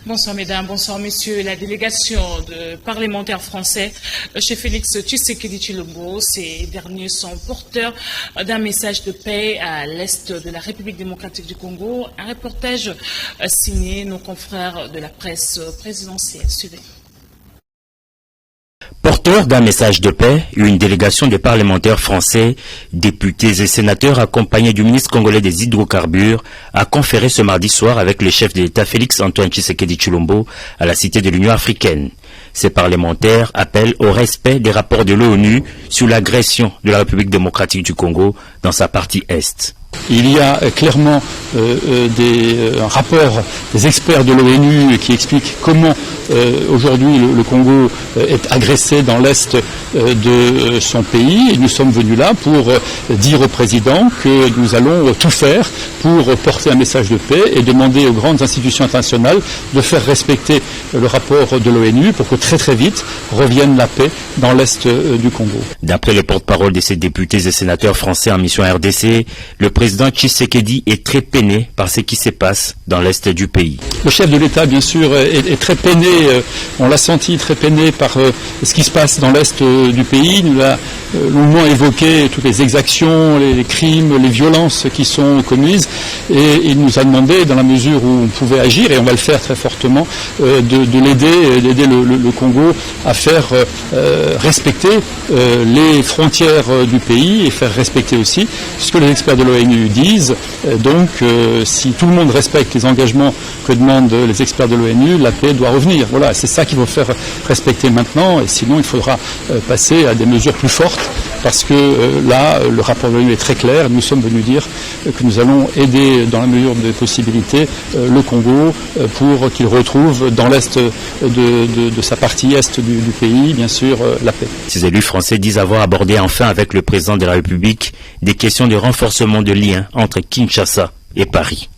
Bonsoir mesdames, bonsoir messieurs. La délégation de parlementaires français chez Félix Tshisekedi Tshilombo, ces derniers sont porteurs d'un message de paix à l'est de la République démocratique du Congo. Un reportage signé nos confrères de la presse présidentielle. Suivez. Porteur d'un message de paix, une délégation de parlementaires français, députés et sénateurs accompagnés du ministre congolais des hydrocarbures a conféré ce mardi soir avec le chef de l'État Félix Antoine Tshisekedi Tshilombo à la Cité de l'Union africaine. Ces parlementaires appellent au respect des rapports de l'ONU sur l'agression de la République démocratique du Congo dans sa partie est. Il y a clairement un rapport des experts de l'ONU qui explique comment aujourd'hui le Congo est agressé dans l'est de son pays. Et nous sommes venus là pour dire au président que nous allons tout faire pour porter un message de paix et demander aux grandes institutions internationales de faire respecter le rapport de l'ONU pour que très vite revienne la paix dans l'est du Congo. D'après le porte-parole de ces députés et sénateurs français en mission RDC, le président Tshisekedi est très peiné par ce qui se passe dans l'est du pays. Le chef de l'État, bien sûr, est très peiné, on l'a senti très peiné par ce qui se passe dans l'est du pays. Il a longuement évoqué toutes les exactions, les crimes, les violences qui sont commises et il nous a demandé, dans la mesure où on pouvait agir, et on va le faire très fortement, de l'aider le Congo à faire respecter les frontières du pays et faire respecter aussi ce que les experts de l'ONU disent. Donc, si tout le monde respecte les engagements que demandent les experts de l'ONU, la paix doit revenir. Voilà, c'est ça qu'il faut faire respecter maintenant, et sinon il faudra passer à des mesures plus fortes, parce que là, le rapport de l'ONU est très clair. Nous sommes venus dire que nous allons aider, dans la mesure des possibilités, le Congo pour qu'il retrouve dans l'est de sa partie est du pays, bien sûr, la paix. Ces élus français disent avoir abordé enfin avec le président de la République des questions de renforcement de liens entre Kinshasa et Paris.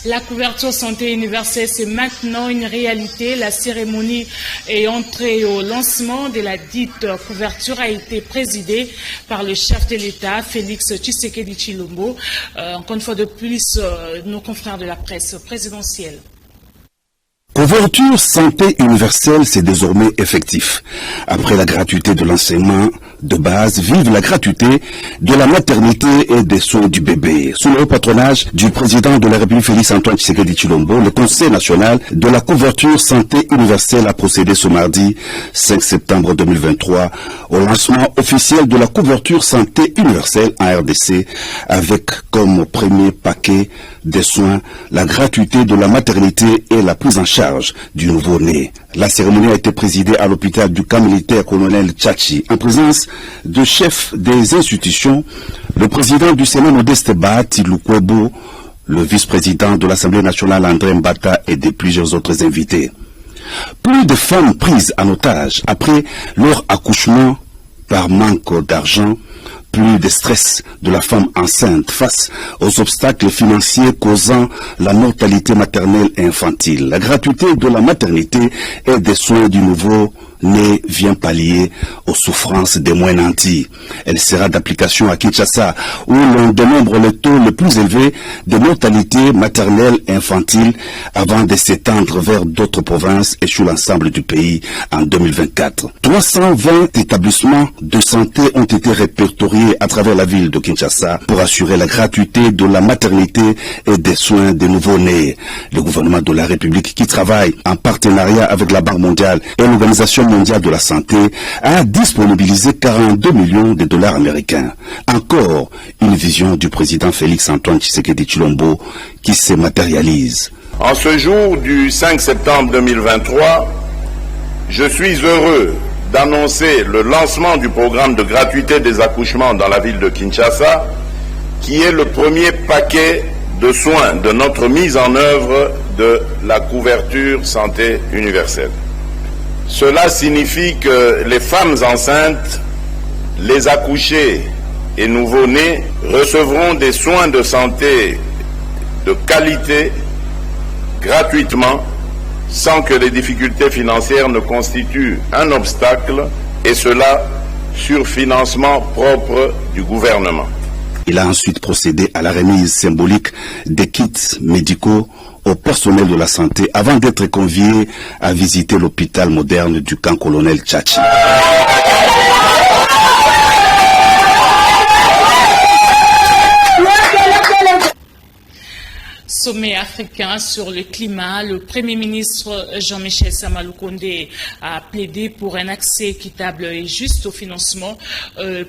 La couverture santé universelle, c'est maintenant une réalité. La cérémonie est entrée au lancement de la dite couverture a été présidée par le chef de l'État, Félix Tshisekedi Tshilombo. Encore une fois de plus, nos confrères de la presse présidentielle. Couverture santé universelle, c'est désormais effectif. Après la gratuité de l'enseignement de base, vive la gratuité de la maternité et des soins du bébé. Sous le haut patronage du président de la République Félix Antoine Tshisekedi Tshilombo, le Conseil national de la couverture santé universelle a procédé ce mardi 5 septembre 2023 au lancement officiel de la couverture santé universelle en RDC, avec comme premier paquet des soins la gratuité de la maternité et la prise en charge du nouveau-né. La cérémonie a été présidée à l'hôpital du camp militaire colonel Tchachi, en présence de chefs des institutions, le président du Sénat Modeste Bahati Lukwebo, le vice-président de l'Assemblée nationale André Mbata et de plusieurs autres invités. Plus de femmes prises en otage après leur accouchement par manque d'argent, plus de stress de la femme enceinte face aux obstacles financiers causant la mortalité maternelle et infantile. La gratuité de la maternité et des soins du nouveau-né vient pallier aux souffrances des moins nantis. Elle sera d'application à Kinshasa, où l'on dénombre le taux le plus élevé de mortalité maternelle et infantile avant de s'étendre vers d'autres provinces et sur l'ensemble du pays en 2024. 320 établissements de santé ont été répertoriés à travers la ville de Kinshasa pour assurer la gratuité de la maternité et des soins des nouveau-nés. Le gouvernement de la République, qui travaille en partenariat avec la Banque mondiale et l'Organisation mondiale de la santé, a disponibilisé 42 millions de dollars américains. Encore une vision du président Félix Antoine Tshisekedi Tshilombo qui se matérialise. En ce jour du 5 septembre 2023, je suis heureux d'annoncer le lancement du programme de gratuité des accouchements dans la ville de Kinshasa, qui est le premier paquet de soins de notre mise en œuvre de la couverture santé universelle. Cela signifie que les femmes enceintes, les accouchés et nouveau-nés recevront des soins de santé de qualité gratuitement sans que les difficultés financières ne constituent un obstacle, et cela sur financement propre du gouvernement. Il a ensuite procédé à la remise symbolique des kits médicaux au personnel de la santé avant d'être convié à visiter l'hôpital moderne du camp colonel Tchachi. Sommet africain sur le climat, le Premier ministre Jean-Michel Sama Lukonde a plaidé pour un accès équitable et juste au financement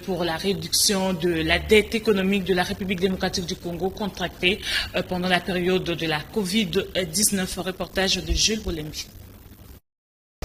pour la réduction de la dette économique de la République démocratique du Congo contractée pendant la période de la Covid-19. Reportage de Jules Bolembi.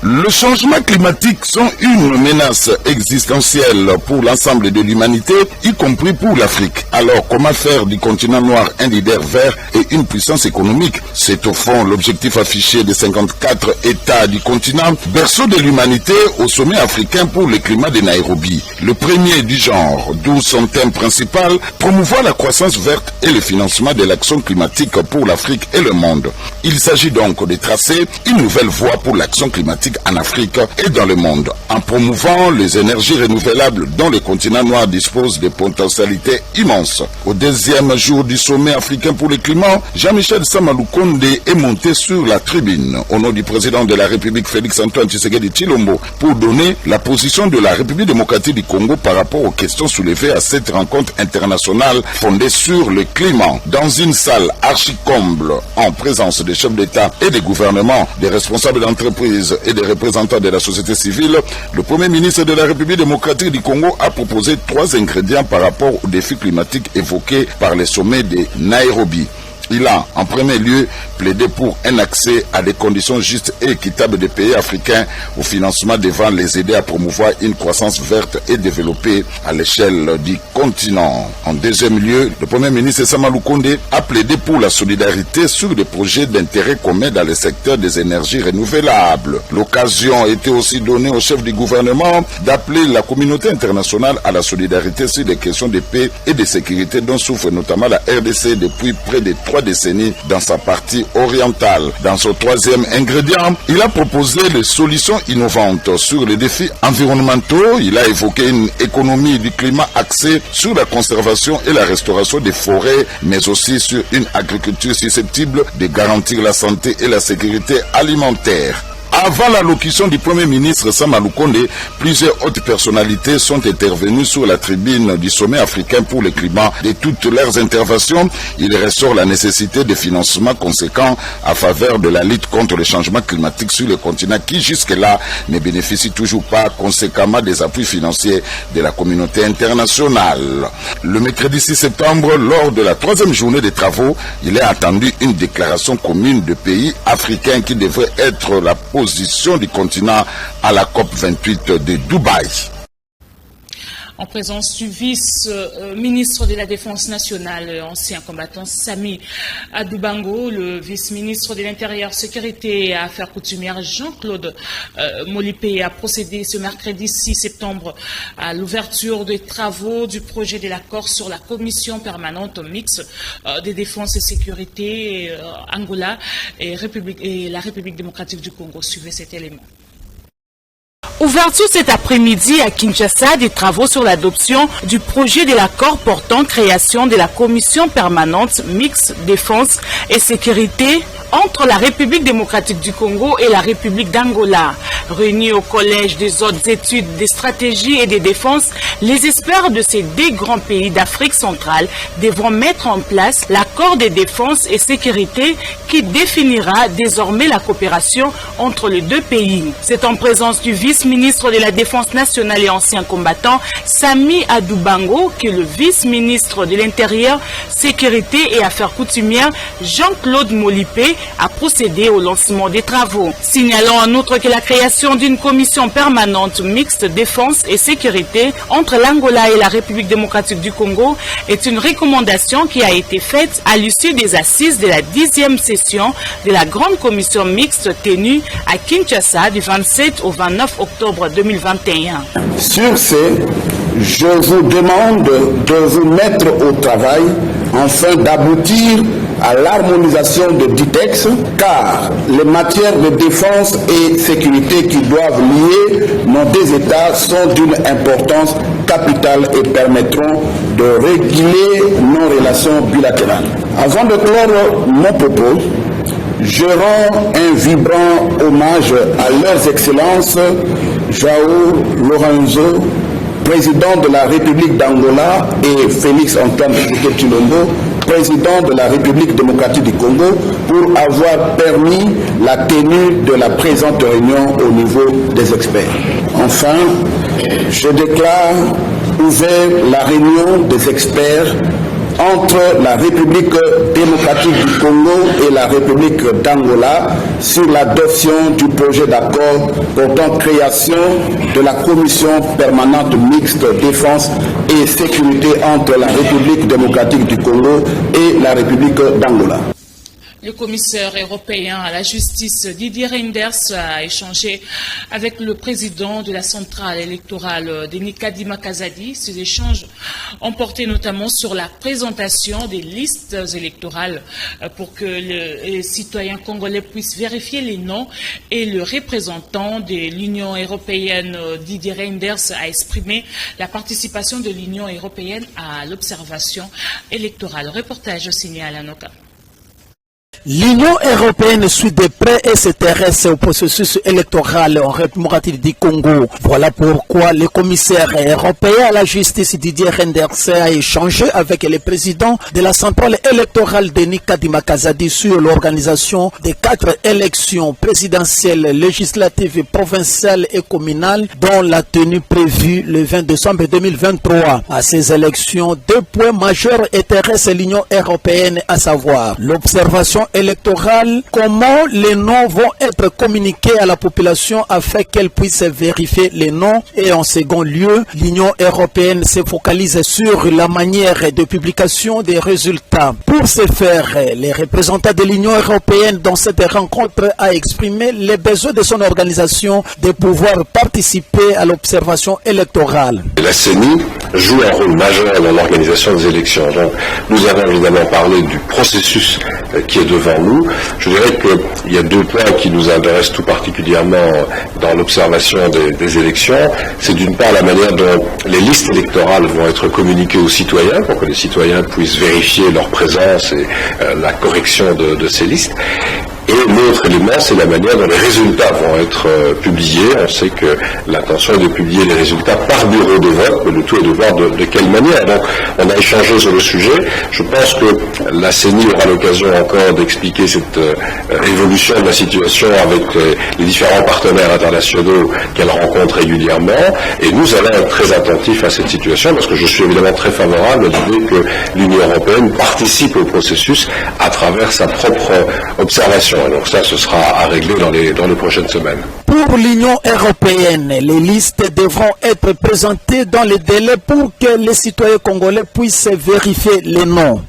Le changement climatique sont une menace existentielle pour l'ensemble de l'humanité, y compris pour l'Afrique. Alors, comment faire du continent noir un leader vert et une puissance économique? C'est au fond l'objectif affiché des 54 États du continent, berceau de l'humanité au sommet africain pour le climat de Nairobi. Le premier du genre, d'où son thème principal, promouvoir la croissance verte et le financement de l'action climatique pour l'Afrique et le monde. Il s'agit donc de tracer une nouvelle voie pour l'action climatique en Afrique et dans le monde, en promouvant les énergies renouvelables dont le continent noir dispose de potentialités immenses. Au deuxième jour du sommet africain pour le climat, Jean-Michel Sama Lukonde est monté sur la tribune au nom du président de la République Félix-Antoine Tshisekedi Tshilombo pour donner la position de la République démocratique du Congo par rapport aux questions soulevées à cette rencontre internationale fondée sur le climat. Dans une salle archi-comble, en présence des chefs d'État et des gouvernements, des responsables d'entreprises et des représentants de la société civile, le Premier ministre de la République démocratique du Congo a proposé 3 ingrédients par rapport aux défis climatiques évoqués par les sommets de Nairobi. Il a, en premier lieu, plaidé pour un accès à des conditions justes et équitables des pays africains au financement devant les aider à promouvoir une croissance verte et développée à l'échelle du continent. En deuxième lieu, le Premier ministre Sama Lukonde a plaidé pour la solidarité sur des projets d'intérêt commun dans le secteur des énergies renouvelables. L'occasion a été aussi donnée au chef du gouvernement d'appeler la communauté internationale à la solidarité sur des questions de paix et de sécurité dont souffre notamment la RDC depuis près de 3 décennies dans sa partie orientale. Dans son troisième ingrédient, il a proposé des solutions innovantes sur les défis environnementaux. Il a évoqué une économie du climat axée sur la conservation et la restauration des forêts, mais aussi sur une agriculture susceptible de garantir la santé et la sécurité alimentaire. Avant l'allocution du Premier ministre Sama Lukonde, plusieurs hautes personnalités sont intervenues sur la tribune du sommet africain pour le climat. De toutes leurs interventions, il ressort la nécessité de financements conséquents à faveur de la lutte contre le changement climatique sur le continent qui jusque-là ne bénéficie toujours pas conséquemment des appuis financiers de la communauté internationale. Le mercredi 6 septembre, lors de la 3e journée des travaux, il est attendu une déclaration commune de pays africains qui devrait être la position du continent à la COP28 de Dubaï. En présence du vice-ministre de la Défense nationale, ancien combattant Sami Adoubango, le vice-ministre de l'Intérieur, Sécurité et Affaires coutumières Jean-Claude Molipé a procédé ce mercredi 6 septembre à l'ouverture des travaux du projet de l'accord sur la commission permanente mixte de défense et sécurité Angola et la République démocratique du Congo. Suivez cet élément. Ouverture cet après-midi à Kinshasa des travaux sur l'adoption du projet de l'accord portant création de la commission permanente mixte défense et sécurité entre la République démocratique du Congo et la République d'Angola. Réunis au Collège des hautes études des stratégies et des défenses, les experts de ces 2 grands pays d'Afrique centrale devront mettre en place l'accord de défense et sécurité qui définira désormais la coopération entre les 2 pays. C'est en présence du vice-ministre de la Défense nationale et ancien combattant Sami Adoubango que le vice-ministre de l'Intérieur, Sécurité et Affaires coutumières Jean-Claude Molipé a procédé au lancement des travaux. Signalons en outre que la création d'une commission permanente mixte défense et sécurité entre l'Angola et la République démocratique du Congo est une recommandation qui a été faite à l'issue des assises de la 10e session de la grande commission mixte tenue à Kinshasa du 27 au 29 octobre 2021. Sur ce, je vous demande de vous mettre au travail afin d'aboutir à l'harmonisation de dix textes, car les matières de défense et sécurité qui doivent lier nos deux États sont d'une importance capitale et permettront de réguler nos relations bilatérales. Avant de clore mon propos, je rends un vibrant hommage à leurs excellences João Lourenço, président de la République d'Angola, et Félix Antoine Tshisekedi, président de la République démocratique du Congo, pour avoir permis la tenue de la présente réunion au niveau des experts. Enfin, je déclare ouvert la réunion des experts entre la République démocratique du Congo et la République d'Angola sur l'adoption du projet d'accord portant création de la commission permanente mixte défense et sécurité entre la République démocratique du Congo et la République d'Angola. Le commissaire européen à la justice Didier Reynders a échangé avec le président de la centrale électorale Denis Kadima Kazadi. Ces échanges ont porté notamment sur la présentation des listes électorales pour que les citoyens congolais puissent vérifier les noms, et le représentant de l'Union européenne Didier Reynders a exprimé la participation de l'Union européenne à l'observation électorale. Reportage signé à l'ANOCA. L'Union européenne suit de près et s'intéresse au processus électoral en République du Congo. Voilà pourquoi le commissaire européen à la justice Didier Reynders a échangé avec le président de la centrale électorale Denis Kadima Kazadi sur l'organisation des 4 élections présidentielles, législatives, provinciales et communales dont la tenue prévue le 20 décembre 2023. À ces élections, 2 points majeurs intéressent l'Union européenne, à savoir l'observation électorale, comment les noms vont être communiqués à la population afin qu'elle puisse vérifier les noms, et en second lieu, l'Union européenne se focalise sur la manière de publication des résultats. Pour ce faire, les représentants de l'Union européenne dans cette rencontre a exprimé les besoins de son organisation de pouvoir participer à l'observation électorale. La CENI joue un rôle majeur dans l'organisation des élections. Donc, nous avons évidemment parlé du processus qui est devant nous. Je dirais qu'il y a 2 points qui nous intéressent tout particulièrement dans l'observation des élections. C'est d'une part la manière dont les listes électorales vont être communiquées aux citoyens pour que les citoyens puissent vérifier leur présence et la correction de ces listes. Et l'autre élément, c'est la manière dont les résultats vont être publiés. On sait que l'intention est de publier les résultats par bureau de vote, mais le tout est de voir de quelle manière. Donc, on a échangé sur le sujet. Je pense que la CENI aura l'occasion encore d'expliquer cette évolution de la situation avec les différents partenaires internationaux qu'elle rencontre régulièrement. Et nous allons être très attentifs à cette situation, parce que je suis évidemment très favorable à l'idée que l'Union européenne participe au processus à travers sa propre observation. Donc ça, ce sera à régler dans les prochaines semaines. Pour l'Union européenne, les listes devront être présentées dans les délais pour que les citoyens congolais puissent vérifier les noms.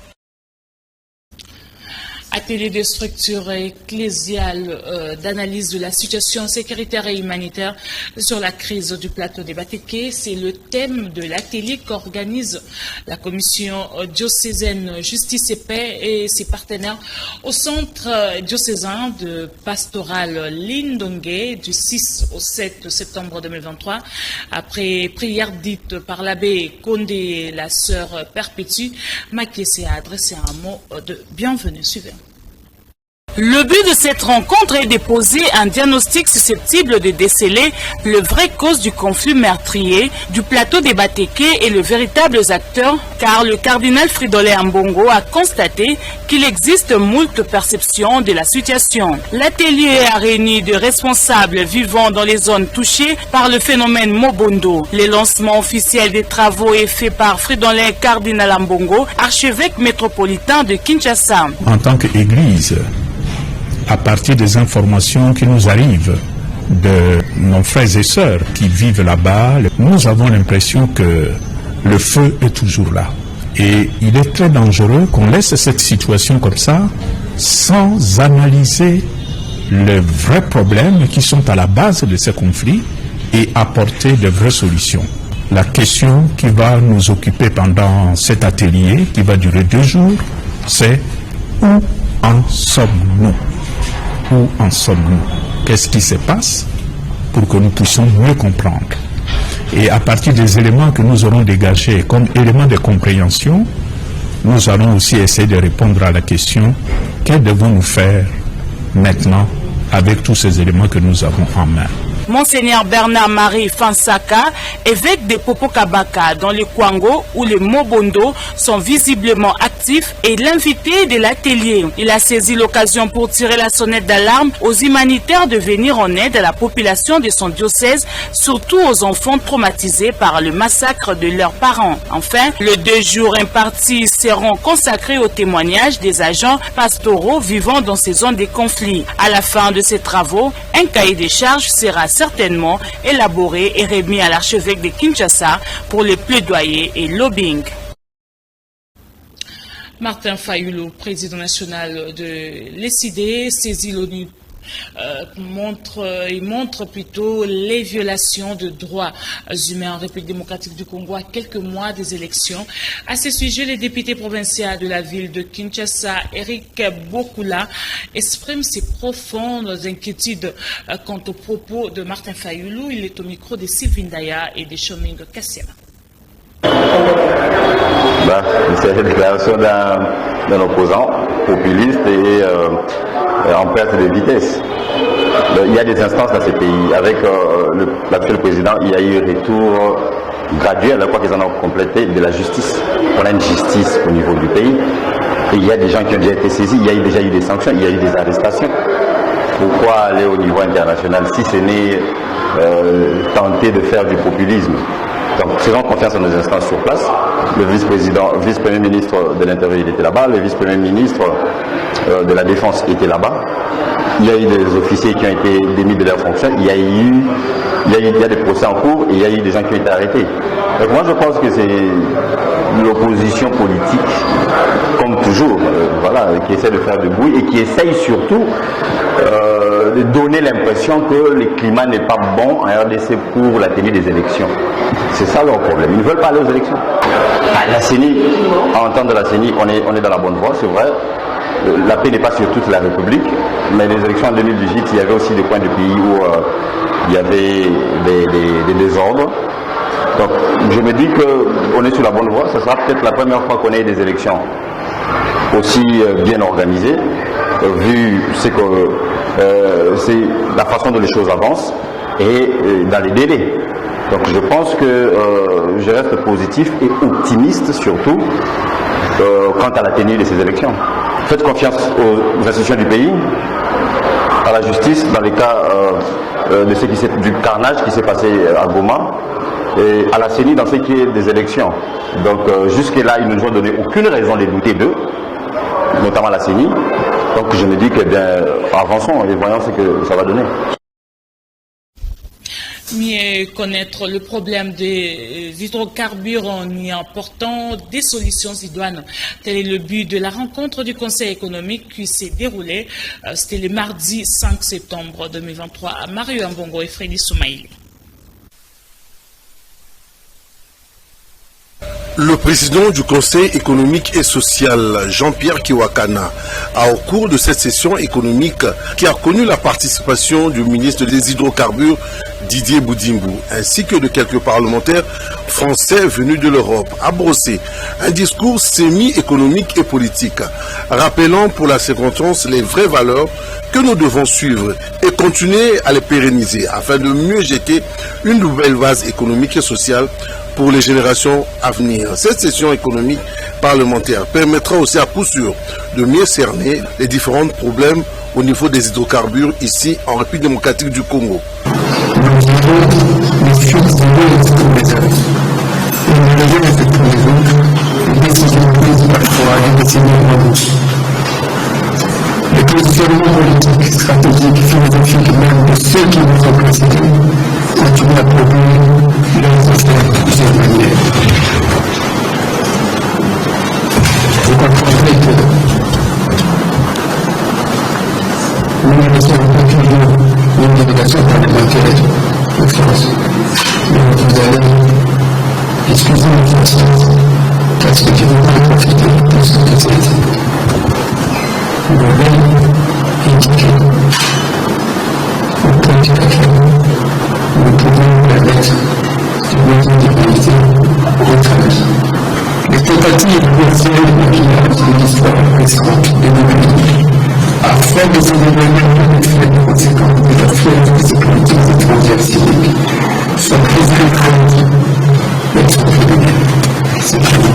Atelier de structure ecclésiale d'analyse de la situation sécuritaire et humanitaire sur la crise du plateau des Batéké. C'est le thème de l'atelier qu'organise la commission diocésaine Justice et Paix et ses partenaires au centre diocésain de pastoral Lindongue du 6 au 7 septembre 2023. Après prière dite par l'abbé Condé et la sœur Perpétue, Makessé a adressé un mot de bienvenue. Suivez. Le but de cette rencontre est de poser un diagnostic susceptible de déceler les vraies causes du conflit meurtrier du plateau des Batéké et les véritables acteurs, car le cardinal Fridolin Ambongo a constaté qu'il existe moult perceptions de la situation. L'atelier a réuni des responsables vivant dans les zones touchées par le phénomène Mobondo. Le lancement officiel des travaux est fait par Fridolin Cardinal Ambongo, archevêque métropolitain de Kinshasa. En tant qu'Église, à partir des informations qui nous arrivent de nos frères et sœurs qui vivent là-bas, nous avons l'impression que le feu est toujours là. Et il est très dangereux qu'on laisse cette situation comme ça sans analyser les vrais problèmes qui sont à la base de ces conflits et apporter de vraies solutions. La question qui va nous occuper pendant cet atelier, qui va durer 2 jours, c'est Où en sommes-nous? Où en sommes-nous? Qu'est-ce qui se passe pour que nous puissions mieux comprendre? Et à partir des éléments que nous aurons dégagés comme éléments de compréhension, nous allons aussi essayer de répondre à la question: que devons-nous faire maintenant avec tous ces éléments que nous avons en main? Monseigneur Bernard-Marie Fansaka, évêque de Popokabaka dans le Kwango où les Mobondo sont visiblement actifs, est l'invité de l'atelier. Il a saisi l'occasion pour tirer la sonnette d'alarme aux humanitaires de venir en aide à la population de son diocèse, surtout aux enfants traumatisés par le massacre de leurs parents. Enfin, les 2 jours impartis seront consacrés au témoignage des agents pastoraux vivant dans ces zones de conflit. À la fin de ces travaux, un cahier des charges sera certainement élaboré et remis à l'archevêque de Kinshasa pour les plaidoyers et lobbying. Martin Fayulu, président national de l'ECD, saisit l'ONU. montre plutôt les violations de droits humains en République démocratique du Congo à quelques mois des élections. À ce sujet, le député provincial de la ville de Kinshasa, Eric Bokula, exprime ses profondes inquiétudes quant aux propos de Martin Fayulu. Il est au micro de Sylvie Ndaya et de Choming Kassiama. C'est la déclaration d'un opposant populiste et en perte de vitesse. Il y a des instances dans ces pays. Avec l'actuel président, il y a eu un retour graduel, je crois qu'ils en ont complété, de la justice. On a une justice au niveau du pays. Et il y a des gens qui ont déjà été saisis, il y a déjà eu des sanctions, il y a eu des arrestations. Pourquoi aller au niveau international si ce n'est tenter de faire du populisme? Donc, faisons confiance à nos instances sur place. Le vice-premier ministre de l'Intérieur, il était là-bas. Le vice-premier ministre de la Défense était là-bas. Il y a eu des officiers qui ont été démis de leurs fonctions. Il y a des procès en cours et il y a eu des gens qui ont été arrêtés. Donc, moi, je pense que c'est l'opposition politique, comme toujours, qui essaie de faire du bruit et qui essaye surtout de donner l'impression que le climat n'est pas bon en RDC pour la tenue des élections. C'est ça leur problème. Ils ne veulent pas aller aux élections. La CENI, en entendre la CENI, on est dans la bonne voie, c'est vrai. La paix n'est pas sur toute la République, mais les élections en 2018, il y avait aussi des coins du pays où il y avait des désordres. Donc je me dis qu'on est sur la bonne voie. Ce sera peut-être la première fois qu'on ait des élections aussi bien organisées, vu c'est la façon dont les choses avancent et dans les délais. Donc je pense que je reste positif et optimiste surtout quant à la tenue de ces élections. Faites confiance aux institutions du pays, à la justice dans les cas du carnage qui s'est passé à Goma, et à la CENI dans ce qui est des élections. Donc jusque-là, ils ne nous ont donné aucune raison de douter d'eux, notamment la CENI. Donc je me dis que bien, avançons et voyons ce que ça va donner. Mieux connaître le problème des hydrocarbures en y apportant des solutions idoines. Tel est le but de la rencontre du Conseil économique qui s'est déroulée. C'était le mardi 5 septembre 2023 à Mario Ambongo et Freddy Soumaïli. Le président du Conseil économique et social, Jean-Pierre Kiwakana, a au cours de cette session économique qui a connu la participation du ministre des Hydrocarbures, Didier Boudimbu, ainsi que de quelques parlementaires français venus de l'Europe, a brossé un discours semi-économique et politique, rappelant pour la circonstance les vraies valeurs que nous devons suivre et continuer à les pérenniser afin de mieux jeter une nouvelle vase économique et sociale pour les générations à venir. Cette session économique parlementaire permettra aussi à coup sûr de mieux cerner les différents problèmes au niveau des hydrocarbures ici en République démocratique du Congo. Les positionnements politiques, stratégiques, philosophiques même de ceux qui nous ont précédés continuent à produire leurs effets de plusieurs manières. Je comprendrai que nous ne sommes pas toujours une délégation parlementaire de France, mais vous allez excuser mon français parce que je ne vais pas profiter de ce que c'est. de veille indiquée. Au point du café, nous pouvons permettre de moyens d'égalité retraite. Les tentatives virtuelles de maquillage de l'histoire récente de l'humanité, afin de s'éloigner des faits conséquents des affaires des politiques étrangères civiques, sont prises en compte, mais sont criminelles. C'est fini.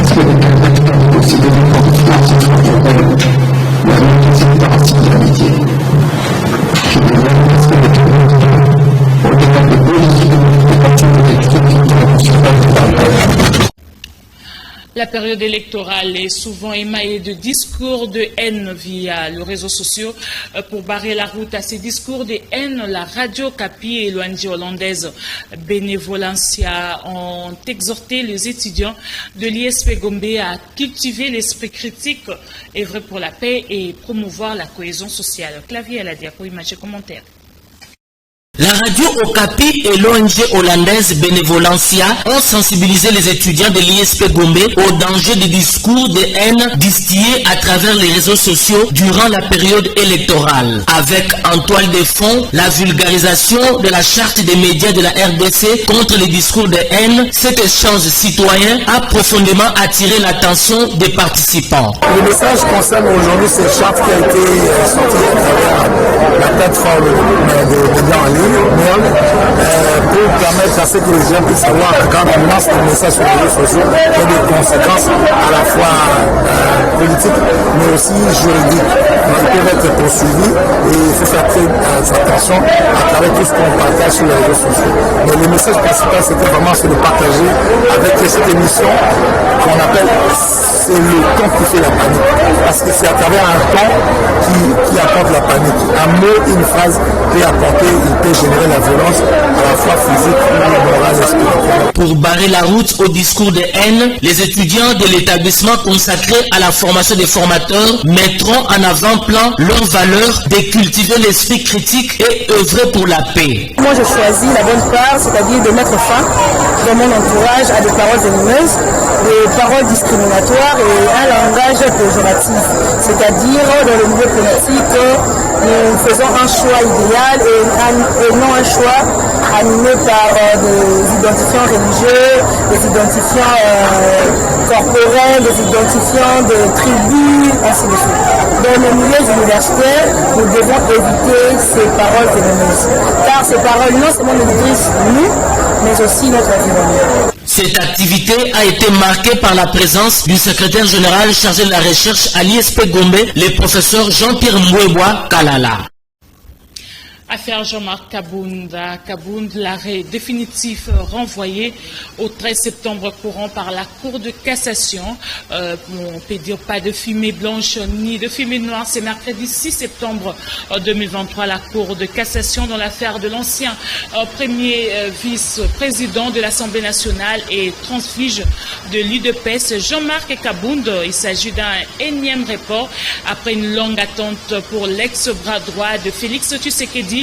Cela permet de considérer comme force temporelle la réalité par singularité, qui ne manifeste le tournant au-delà de l'origine de partir de La période électorale est souvent émaillée de discours de haine via les réseaux sociaux. Pour barrer la route à ces discours de haine, la radio Capi et l'ONG hollandaise Benevolencia ont exhorté les étudiants de l'ISP Gombe à cultiver l'esprit critique, œuvrer pour la paix et promouvoir la cohésion sociale. Clavier à la diapo, image et commentaire. La radio Okapi et l'ONG hollandaise Benevolencia ont sensibilisé les étudiants de l'ISP Gombe au danger des discours de haine distillés à travers les réseaux sociaux durant la période électorale. Avec en toile de fond la vulgarisation de la charte des médias de la RDC contre les discours de haine, cet échange citoyen a profondément attiré l'attention des participants. Le message concerne aujourd'hui cette charte qui a été sortie à travers la plateforme de médias en ligne. Pour permettre à ce que les gens puissent savoir que quand on lance des messages sur les réseaux sociaux, il y a des conséquences à la fois politiques mais aussi juridiques. Ils peuvent être poursuivis et il faut faire très attention à travers tout ce qu'on partage sur les réseaux sociaux. Mais le message principal, c'était vraiment de partager avec cette émission qu'on appelle c'est le ton qui fait la panique. Parce que c'est à travers un ton qui apporte la panique. Un mot, une phrase peut apporter, il peut générer la violence à la fois physique, morale et spirituelle. Pour barrer la route au discours de haine, les étudiants de l'établissement consacré à la formation des formateurs mettront en avant-plan leur valeur de cultiver l'esprit critique et œuvrer pour la paix. Moi, je choisis la bonne part, c'est-à-dire de mettre fin dans mon entourage à des paroles venimeuses, des paroles discriminatoires et un langage péjoratif. C'est-à-dire, dans le milieu politique, nous faisons un choix idéal et non un choix animé par des identifiants religieux, des identifiants corporels, des identifiants de tribus, ainsi de suite. Dans les milieux universitaires, nous devons éviter ces paroles venimeuses. Car ces paroles non seulement nous détruisent nous, mais aussi notre environnement. Cette activité a été marquée par la présence du secrétaire général chargé de la recherche à l'ISP Gombe, le professeur Jean-Pierre Mbouébois Kalala. Affaire Jean-Marc Kabound. Kabound, l'arrêt définitif renvoyé au 13 septembre courant par la Cour de cassation. On peut dire pas de fumée blanche ni de fumée noire. C'est mercredi 6 septembre 2023, la Cour de cassation dans l'affaire de l'ancien premier vice-président de l'Assemblée nationale et transfuge de l'UDPS, Jean-Marc Kabound. Il s'agit d'un énième report après une longue attente pour l'ex-bras droit de Félix Tshisekedi,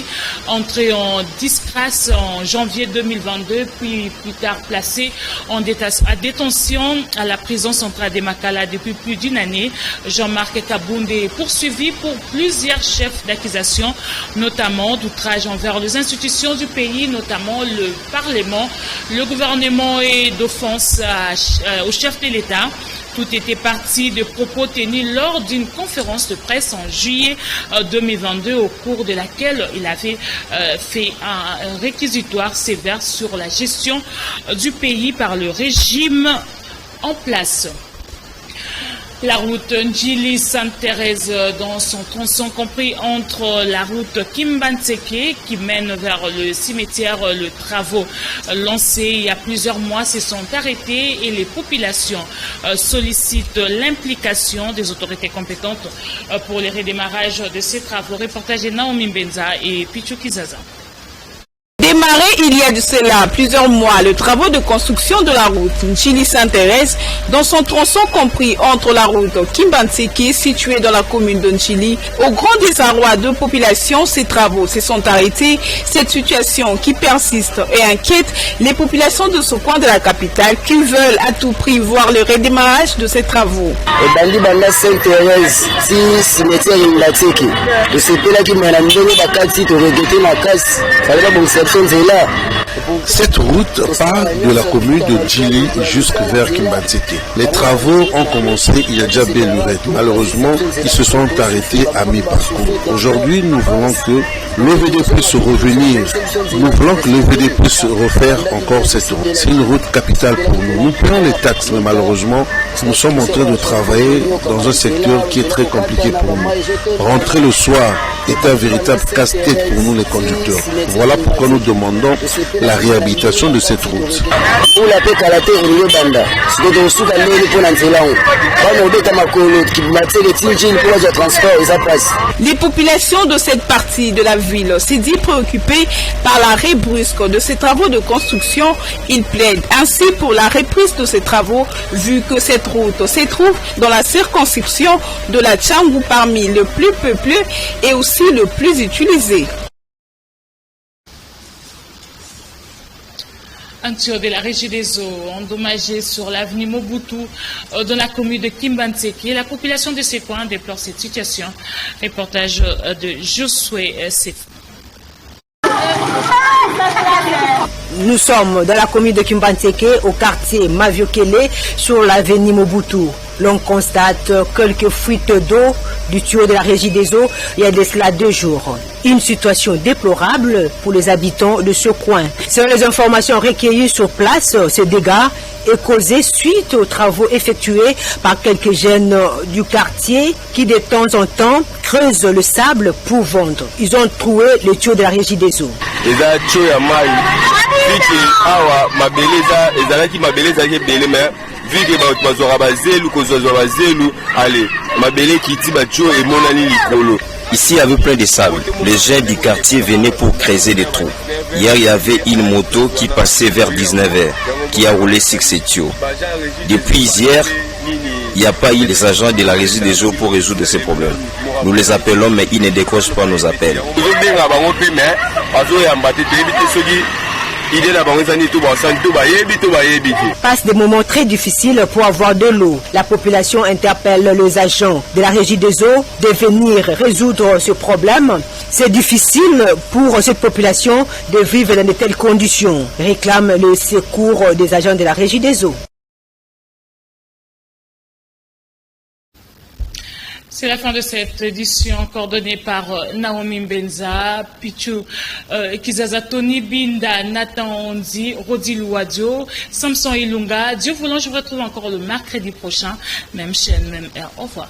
entré en disgrâce en janvier 2022, puis plus tard placé en détention à la prison centrale de Makala depuis plus d'une année. Jean-Marc Kabound est poursuivi pour plusieurs chefs d'accusation, notamment d'outrage envers les institutions du pays, notamment le Parlement, le gouvernement et d'offense au chef de l'État. Tout était parti de propos tenus lors d'une conférence de presse en juillet 2022, au cours de laquelle il avait fait un réquisitoire sévère sur la gestion du pays par le régime en place. La route Ndjili-Sainte-Thérèse dans son tronçon compris entre la route Kimbanseke qui mène vers le cimetière, les travaux lancés il y a plusieurs mois se sont arrêtés et les populations sollicitent l'implication des autorités compétentes pour le redémarrage de ces travaux. Reportage de Naomi Mbenza et Pichu Kizaza. Démarré Il y a de cela plusieurs mois, le travaux de construction de la route Nchili-Sainte-Thérèse, dans son tronçon compris entre la route Kimbantseke, située dans la commune de Nchili, au grand désarroi de population, ces travaux se sont arrêtés. Cette situation qui persiste et inquiète les populations de ce coin de la capitale qui veulent à tout prix voir le redémarrage de ces travaux. Cette route part de la commune de Djili jusque vers Kimbantseke. Les travaux ont commencé il y a déjà belle lurette. Malheureusement, ils se sont arrêtés à mi-parcours. Aujourd'hui, nous voulons que l'OVD puisse revenir. Nous voulons que l'OVD puisse refaire encore cette route. C'est une route capitale pour nous. Nous payons les taxes, mais malheureusement, nous sommes en train de travailler dans un secteur qui est très compliqué pour nous. Rentrer le soir est un véritable casse-tête pour nous les conducteurs. Voilà pourquoi nous demandons la réhabilitation de cette route. Les populations de cette partie de la ville s'est dit préoccupées par l'arrêt brusque de ces travaux de construction. Ils plaident ainsi pour la reprise de ces travaux, vu que cette route se trouve dans la circonscription de la Tchangou, parmi le plus peuplé et aussi le plus utilisé. Un tuyau de la régie des eaux endommagé sur l'avenue Mobutu dans la commune de Kimbantseke. La population de ces coins déplore cette situation. Reportage de Josué Sef. Nous sommes dans la commune de Kimbantseke, au quartier Maviokele, sur l'avenue Mobutu. L'on constate quelques fuites d'eau du tuyau de la régie des eaux il y a de cela 2 jours. Une situation déplorable pour les habitants de ce coin. Selon les informations recueillies sur place, ce dégât est causé suite aux travaux effectués par quelques jeunes du quartier qui de temps en temps creusent le sable pour vendre. Ils ont trouvé le tuyau de la régie des eaux. Ici, il y avait plein de sable. Les gens du quartier venaient pour creuser des trous. Hier, il y avait une moto qui passait vers 19h, qui a roulé sur ces tuyaux. Depuis hier, il n'y a pas eu les agents de la régie des eaux pour résoudre ces problèmes. Nous les appelons, mais ils ne décrochent pas nos appels. Passe des moments très difficiles pour avoir de l'eau. La population interpelle les agents de la régie des eaux de venir résoudre ce problème. C'est difficile pour cette population de vivre dans de telles conditions, réclame le secours des agents de la régie des eaux. C'est la fin de cette édition coordonnée par Naomi Mbenza, Pichu Kizaza, Tony Binda, Nathan Ondi, Rodi Louadio, Samson Ilunga. Dieu voulant, je vous retrouve encore le mercredi prochain. Même chaîne, même heure. Au revoir.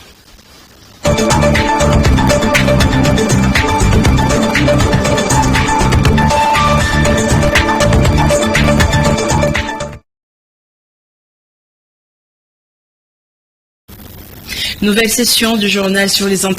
Nouvelle session du journal sur les antennes